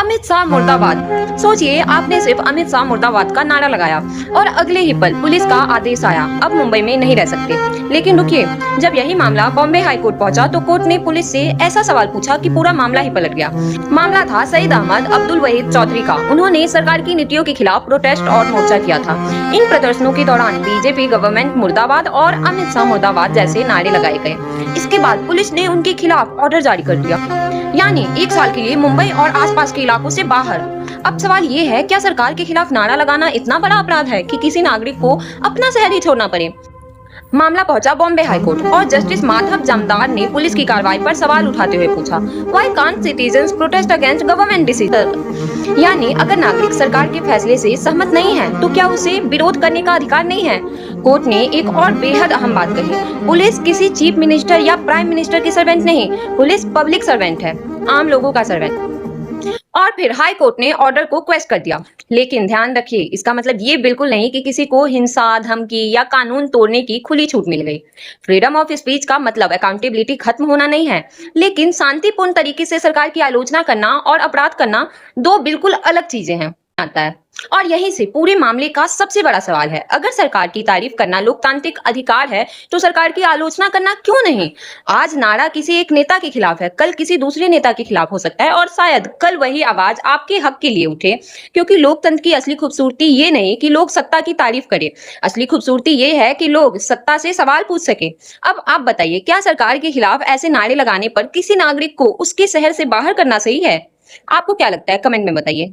अमित शाह मुर्दाबाद। सोचिए, आपने सिर्फ अमित शाह मुर्दाबाद का नारा लगाया और अगले ही पल पुलिस का आदेश आया, अब मुंबई में नहीं रह सकते। लेकिन रुकिए, जब यही मामला बॉम्बे हाई कोर्ट पहुंचा तो कोर्ट ने पुलिस से ऐसा सवाल पूछा कि पूरा मामला ही पलट गया। मामला था सईद अहमद अब्दुल वहीद चौधरी का। उन्होंने सरकार की नीतियों के खिलाफ प्रोटेस्ट और मोर्चा किया था। इन प्रदर्शनों के दौरान बीजेपी गवर्नमेंट मुर्दाबाद और अमित शाह मुर्दाबाद जैसे नारे लगाए गए। इसके बाद पुलिस ने उनके खिलाफ ऑर्डर जारी कर दिया, यानी 1 साल के लिए मुंबई और आसपास के इलाकों से बाहर। अब सवाल ये है, क्या सरकार के खिलाफ नारा लगाना इतना बड़ा अपराध है कि किसी नागरिक को अपना शहर ही छोड़ना पड़े? मामला पहुंचा बॉम्बे हाई कोर्ट और जस्टिस माधव जमदार ने पुलिस की कार्रवाई पर सवाल उठाते हुए पूछा, why can't citizens protest against government decision? यानी अगर नागरिक सरकार के फैसले से सहमत नहीं है तो क्या उसे विरोध करने का अधिकार नहीं है? कोर्ट ने एक और बेहद अहम बात कही, पुलिस किसी चीफ मिनिस्टर या प्राइम मिनिस्टर की सर्वेंट नहीं, पुलिस पब्लिक सर्वेंट है, आम लोगों का सर्वेंट। और फिर हाई कोर्ट ने ऑर्डर को क्वेश्चन कर दिया। लेकिन ध्यान रखिए, इसका मतलब ये बिल्कुल नहीं कि किसी को हिंसा, धमकी या कानून तोड़ने की खुली छूट मिल गई। फ्रीडम ऑफ स्पीच का मतलब अकाउंटेबिलिटी खत्म होना नहीं है, लेकिन शांतिपूर्ण तरीके से सरकार की आलोचना करना और अपराध करना 2 बिल्कुल अलग चीजें हैं आता है। और यहीं से पूरे मामले का सबसे बड़ा सवाल है, अगर सरकार की तारीफ करना लोकतांत्रिक अधिकार है तो सरकार की आलोचना करना क्यों नहीं? आज नारा किसी एक नेता के खिलाफ है, कल किसी दूसरे नेता के खिलाफ हो सकता है और शायद कल वही आवाज आपके हक के लिए उठे। क्योंकि लोकतंत्र की असली खूबसूरती ये नहीं कि लोग सत्ता की तारीफ करें, असली खूबसूरती ये है कि लोग सत्ता से सवाल पूछ सके। अब आप बताइए, क्या सरकार के खिलाफ ऐसे नारे लगाने पर किसी नागरिक को उसके शहर से बाहर करना सही है? आपको क्या लगता है? कमेंट में बताइए।